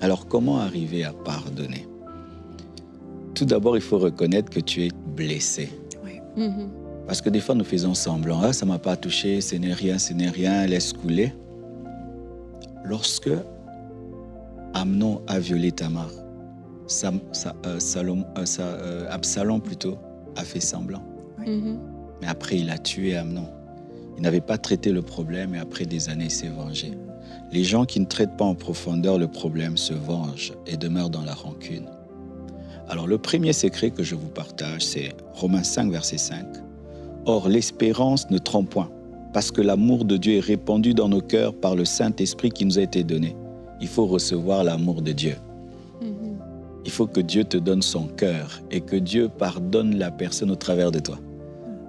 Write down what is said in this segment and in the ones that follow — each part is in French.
Alors, comment arriver à pardonner? Tout d'abord, il faut reconnaître que tu es blessé. Oui. Parce que des fois, nous faisons semblant. Ah, ça ne m'a pas touché, ce n'est rien, laisse couler. Lorsque Amnon a violé Tamar, Absalom plutôt a fait semblant. Mais après, il a tué Amnon. Il n'avait pas traité le problème et après des années, il s'est vengé. Les gens qui ne traitent pas en profondeur le problème se vengent et demeurent dans la rancune. Alors, le premier secret que je vous partage, c'est Romains 5, verset 5. « Or, l'espérance ne trompe point, parce que l'amour de Dieu est répandu dans nos cœurs par le Saint-Esprit qui nous a été donné. » Il faut recevoir l'amour de Dieu. Il faut que Dieu te donne son cœur et que Dieu pardonne la personne au travers de toi.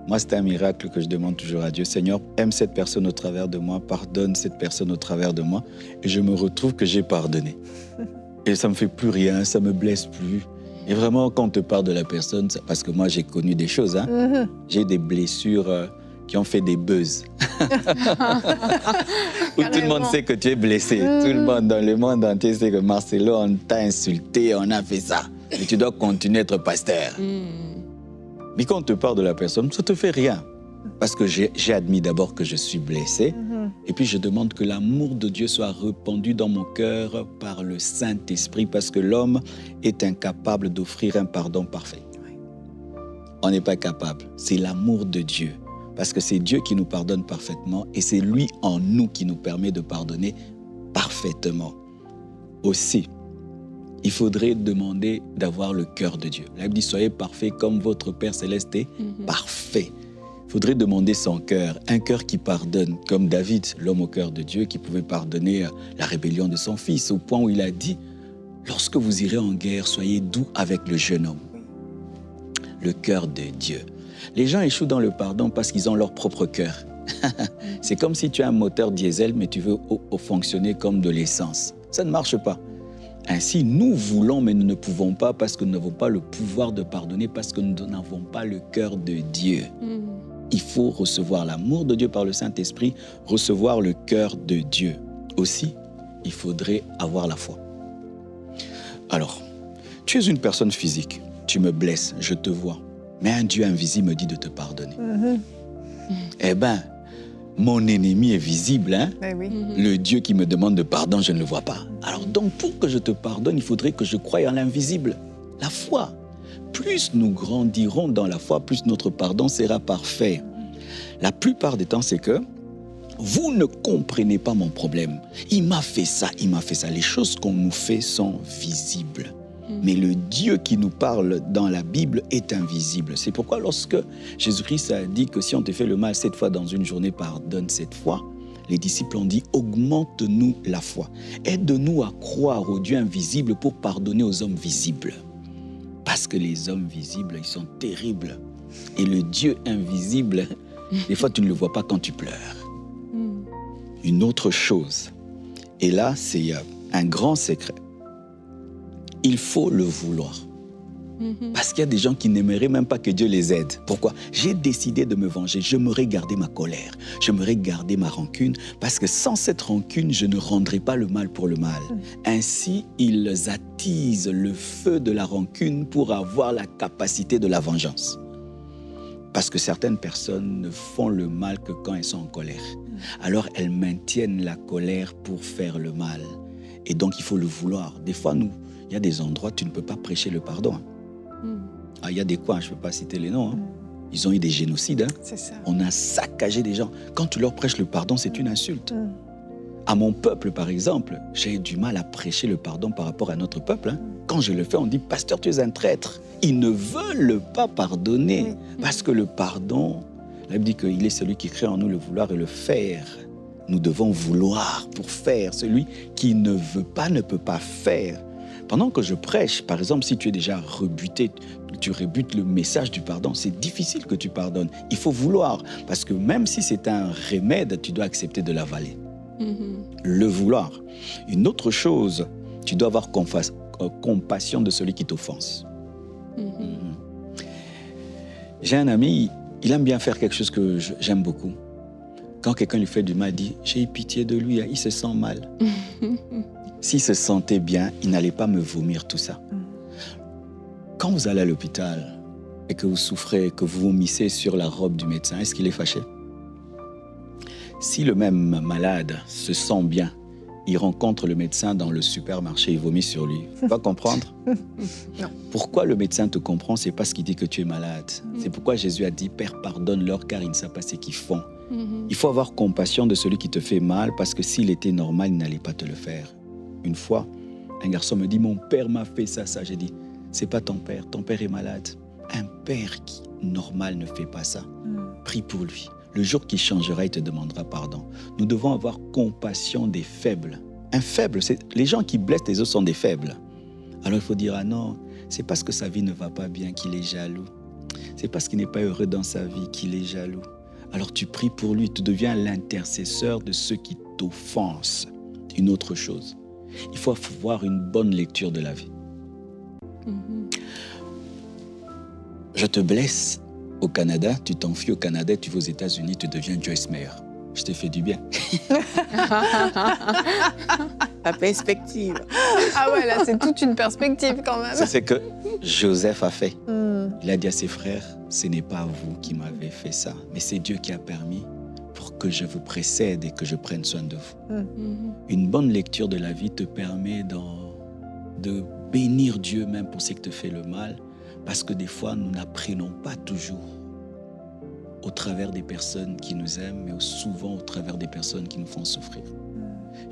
Moi, c'est un miracle que je demande toujours à Dieu. Seigneur, aime cette personne au travers de moi, pardonne cette personne au travers de moi. Et je me retrouve que j'ai pardonné. Et ça ne me fait plus rien, ça ne me blesse plus. Et vraiment, quand on te parle de la personne, parce que moi, j'ai connu des choses. J'ai des blessures qui ont fait des buzz. Où tout le monde sait que tu es blessé. Tout le monde dans le monde entier sait que Marcelo, on t'a insulté, on a fait ça. Et tu dois continuer à être pasteur. Mais quand on te parle de la personne, ça ne te fait rien. Parce que j'ai admis d'abord que je suis blessé. Et puis je demande que l'amour de Dieu soit répandu dans mon cœur par le Saint-Esprit. Parce que l'homme est incapable d'offrir un pardon parfait. On n'est pas capable. C'est l'amour de Dieu. Parce que c'est Dieu qui nous pardonne parfaitement. Et c'est lui en nous qui nous permet de pardonner parfaitement. Aussi, il faudrait demander d'avoir le cœur de Dieu. La Bible dit, soyez parfaits comme votre Père Céleste est parfait. Il faudrait demander son cœur, un cœur qui pardonne, comme David, l'homme au cœur de Dieu, qui pouvait pardonner la rébellion de son fils, au point où il a dit, lorsque vous irez en guerre, soyez doux avec le jeune homme. Le cœur de Dieu. Les gens échouent dans le pardon parce qu'ils ont leur propre cœur. C'est comme si tu as un moteur diesel, mais tu veux fonctionner comme de l'essence. Ça ne marche pas. Ainsi, nous voulons, mais nous ne pouvons pas parce que nous n'avons pas le pouvoir de pardonner, parce que nous n'avons pas le cœur de Dieu. Il faut recevoir l'amour de Dieu par le Saint-Esprit, recevoir le cœur de Dieu. Aussi, il faudrait avoir la foi. Alors, tu es une personne physique, tu me blesses, je te vois, mais un Dieu invisible me dit de te pardonner. Eh bien, mon ennemi est visible, hein? Le Dieu qui me demande de pardon, je ne le vois pas. Alors donc, pour que je te pardonne, il faudrait que je croie en l'invisible, la foi. Plus nous grandirons dans la foi, plus notre pardon sera parfait. La plupart des temps, c'est que vous ne comprenez pas mon problème. Il m'a fait ça, il m'a fait ça. Les choses qu'on nous fait sont visibles. Mais le Dieu qui nous parle dans la Bible est invisible. C'est pourquoi lorsque Jésus-Christ a dit que si on te fait le mal 7 fois dans une journée, pardonne 7 fois, les disciples ont dit, augmente-nous la foi. Aide-nous à croire au Dieu invisible pour pardonner aux hommes visibles. Parce que les hommes visibles, ils sont terribles. Et le Dieu invisible, des fois tu ne le vois pas quand tu pleures. Une autre chose, et là c'est un grand secret, il faut le vouloir. Parce qu'il y a des gens qui n'aimeraient même pas que Dieu les aide. Pourquoi? J'ai décidé de me venger. J'aimerais garder ma colère. J'aimerais garder ma rancune. Parce que sans cette rancune, je ne rendrai pas le mal pour le mal. Ainsi, ils attisent le feu de la rancune pour avoir la capacité de la vengeance. Parce que certaines personnes ne font le mal que quand elles sont en colère. Alors, elles maintiennent la colère pour faire le mal. Et donc, il faut le vouloir. Des fois, il y a des endroits où tu ne peux pas prêcher le pardon. Il y a des coins, je ne peux pas citer les noms. Ils ont eu des génocides. C'est ça. On a saccagé des gens. Quand tu leur prêches le pardon, c'est une insulte. À mon peuple, par exemple, j'ai du mal à prêcher le pardon par rapport à notre peuple. Quand je le fais, on dit, pasteur, tu es un traître. Ils ne veulent pas pardonner. Parce que le pardon, la Bible dit qu'il est celui qui crée en nous le vouloir et le faire. Nous devons vouloir pour faire. Celui qui ne veut pas ne peut pas faire. Pendant que je prêche, par exemple, si tu es déjà rebuté, tu rebutes le message du pardon, c'est difficile que tu pardonnes. Il faut vouloir, parce que même si c'est un remède, tu dois accepter de l'avaler. Le vouloir. Une autre chose, tu dois avoir compassion de celui qui t'offense. J'ai un ami, il aime bien faire quelque chose que j'aime beaucoup. Quand quelqu'un lui fait du mal, il dit « J'ai eu pitié de lui, il se sent mal. » S'il se sentait bien, il n'allait pas me vomir tout ça. Quand vous allez à l'hôpital et que vous souffrez, que vous vomissez sur la robe du médecin, est-ce qu'il est fâché? Si le même malade se sent bien, il rencontre le médecin dans le supermarché, il vomit sur lui. Il va comprendre? Non. Pourquoi le médecin te comprend? C'est parce qu'il dit que tu es malade. C'est pourquoi Jésus a dit, Père, pardonne-leur car ils ne savent pas ce qu'ils font. Il faut avoir compassion de celui qui te fait mal parce que s'il était normal, il n'allait pas te le faire. Une fois, un garçon me dit, mon père m'a fait ça. J'ai dit, c'est pas ton père est malade. Un père qui, normal, ne fait pas ça. Prie pour lui. Le jour qu'il changera, il te demandera pardon. Nous devons avoir compassion des faibles. Un faible, les gens qui blessent les autres sont des faibles. Alors il faut dire, ah non, c'est parce que sa vie ne va pas bien qu'il est jaloux. C'est parce qu'il n'est pas heureux dans sa vie qu'il est jaloux. Alors tu pries pour lui, tu deviens l'intercesseur de ceux qui t'offensent. Une autre chose, il faut avoir une bonne lecture de la vie. Je te blesse au Canada, tu t'enfuis au Canada, tu vas aux États-Unis, tu deviens Joyce Meyer. Je t'ai fait du bien. La perspective. Ah ouais, là, c'est toute une perspective quand même. C'est ce que Joseph a fait. Il a dit à ses frères, ce n'est pas vous qui m'avez fait ça, mais c'est Dieu qui a permis pour que je vous précède et que je prenne soin de vous. Une bonne lecture de la vie te permet de bénir Dieu même pour ce qui te fait le mal, parce que des fois, nous n'apprenons pas toujours au travers des personnes qui nous aiment, mais souvent au travers des personnes qui nous font souffrir.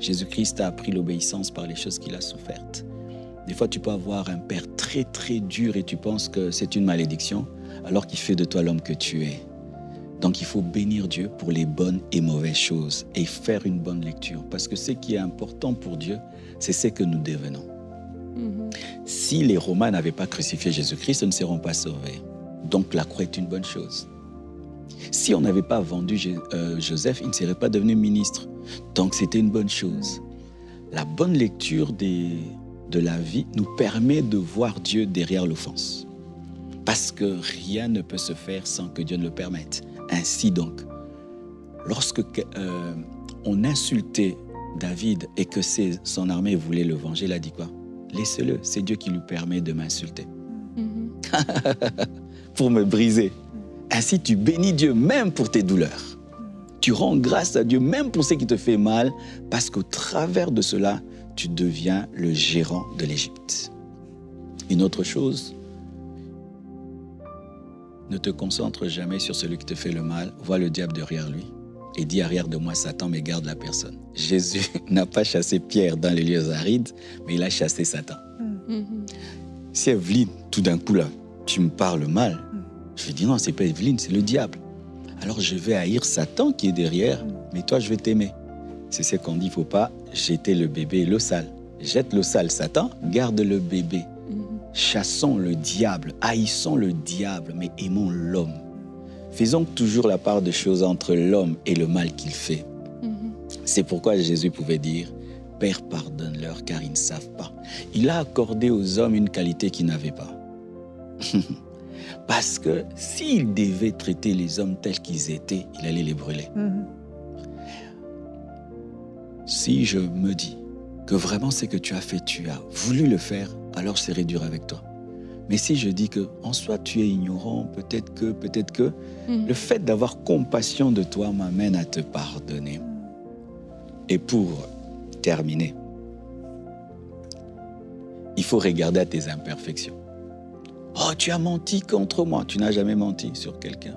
Jésus-Christ a appris l'obéissance par les choses qu'il a souffertes. Des fois, tu peux avoir un père très, très dur et tu penses que c'est une malédiction, alors qu'il fait de toi l'homme que tu es. Donc, il faut bénir Dieu pour les bonnes et mauvaises choses et faire une bonne lecture. Parce que ce qui est important pour Dieu, c'est ce que nous devenons. Si les Romains n'avaient pas crucifié Jésus-Christ, ils ne seront pas sauvés. Donc, la croix est une bonne chose. Si on n'avait pas vendu Joseph, il ne serait pas devenu ministre. Donc, c'était une bonne chose. La bonne lecture de la vie nous permet de voir Dieu derrière l'offense. Parce que rien ne peut se faire sans que Dieu ne le permette. Ainsi donc, lorsque on insultait David et que son armée voulait le venger, il a dit quoi? Laissez-le, c'est Dieu qui lui permet de m'insulter. Pour me briser. Ainsi, tu bénis Dieu même pour tes douleurs. Tu rends grâce à Dieu même pour ce qui te fait mal, parce qu'au travers de cela, tu deviens le gérant de l'Égypte. Une autre chose, ne te concentre jamais sur celui qui te fait le mal, vois le diable derrière lui et dis arrière de moi Satan, mais garde la personne. Jésus n'a pas chassé Pierre dans les lieux arides, mais il a chassé Satan. Si Evelyne, tout d'un coup là, tu me parles mal, je vais dire non, c'est pas Evelyne, c'est le diable. Alors je vais haïr Satan qui est derrière, mais toi je vais t'aimer. C'est ce qu'on dit, il ne faut pas jeter le bébé et l'eau sale. Jette l'eau sale, Satan, garde le bébé. Chassons le diable, haïssons le diable, mais aimons l'homme. Faisons toujours la part des choses entre l'homme et le mal qu'il fait. C'est pourquoi Jésus pouvait dire, Père, pardonne-leur car ils ne savent pas. Il a accordé aux hommes une qualité qu'ils n'avaient pas. Parce que s'il devait traiter les hommes tels qu'ils étaient, il allait les brûler. Si je me dis que vraiment ce que tu as fait, tu as voulu le faire, alors je serai dur avec toi. Mais si je dis que en soi tu es ignorant, peut-être que, le fait d'avoir compassion de toi m'amène à te pardonner. Et pour terminer, il faut regarder à tes imperfections. Oh, tu as menti contre moi. Tu n'as jamais menti sur quelqu'un.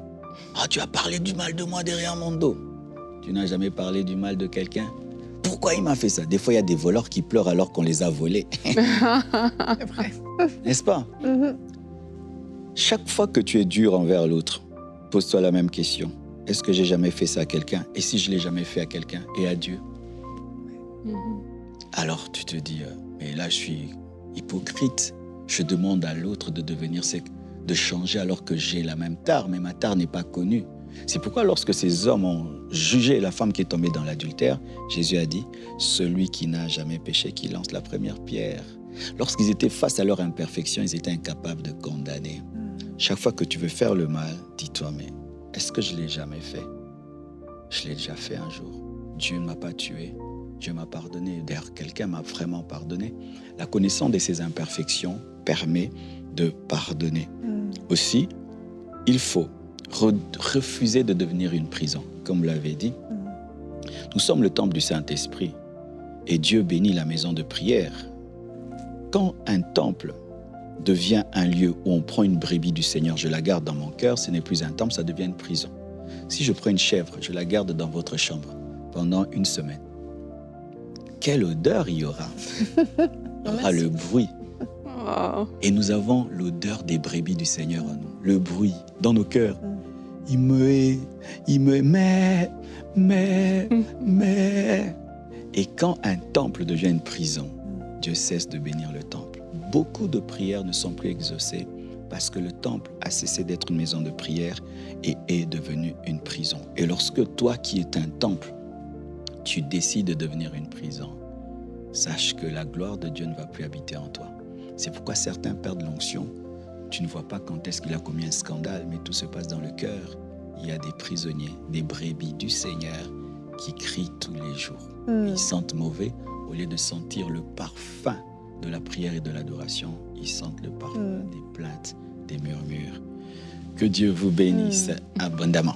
Oh, tu as parlé du mal de moi derrière mon dos. Tu n'as jamais parlé du mal de quelqu'un. Pourquoi il m'a fait ça? Des fois, il y a des voleurs qui pleurent alors qu'on les a volés. C'est vrai. N'est-ce pas? Chaque fois que tu es dur envers l'autre, pose-toi la même question. Est-ce que j'ai jamais fait ça à quelqu'un? Et si je ne l'ai jamais fait à quelqu'un et à Dieu? Alors tu te dis, mais là je suis hypocrite. Je demande à l'autre de devenir de changer alors que j'ai la même tare, mais ma tare n'est pas connue. C'est pourquoi lorsque ces hommes ont jugé la femme qui est tombée dans l'adultère, Jésus a dit, celui qui n'a jamais péché, qui lance la première pierre. Lorsqu'ils étaient face à leur imperfection, ils étaient incapables de condamner. Chaque fois que tu veux faire le mal, dis-toi, mais est-ce que je ne l'ai jamais fait? Je l'ai déjà fait un jour. Dieu ne m'a pas tué. Dieu m'a pardonné. D'ailleurs, quelqu'un m'a vraiment pardonné. La connaissance de ses imperfections permet de pardonner. Aussi, il faut refuser de devenir une prison. Comme vous l'avez dit, nous sommes le temple du Saint-Esprit et Dieu bénit la maison de prière. Quand un temple devient un lieu où on prend une brebis du Seigneur, je la garde dans mon cœur, ce n'est plus un temple, ça devient une prison. Si je prends une chèvre, je la garde dans votre chambre pendant une semaine. Quelle odeur il y aura? Il y aura le bruit. Oh. Et nous avons l'odeur des brebis du Seigneur en nous, le bruit dans nos cœurs. Il me mais. Et quand un temple devient une prison, Dieu cesse de bénir le temple. Beaucoup de prières ne sont plus exaucées parce que le temple a cessé d'être une maison de prière et est devenu une prison. Et lorsque toi qui es un temple, tu décides de devenir une prison, sache que la gloire de Dieu ne va plus habiter en toi. C'est pourquoi certains perdent l'onction. Tu ne vois pas quand est-ce qu'il a commis un scandale, mais tout se passe dans le cœur. Il y a des prisonniers, des brebis du Seigneur qui crient tous les jours. Ils sentent mauvais. Au lieu de sentir le parfum de la prière et de l'adoration, ils sentent le parfum des plaintes, des murmures. Que Dieu vous bénisse abondamment.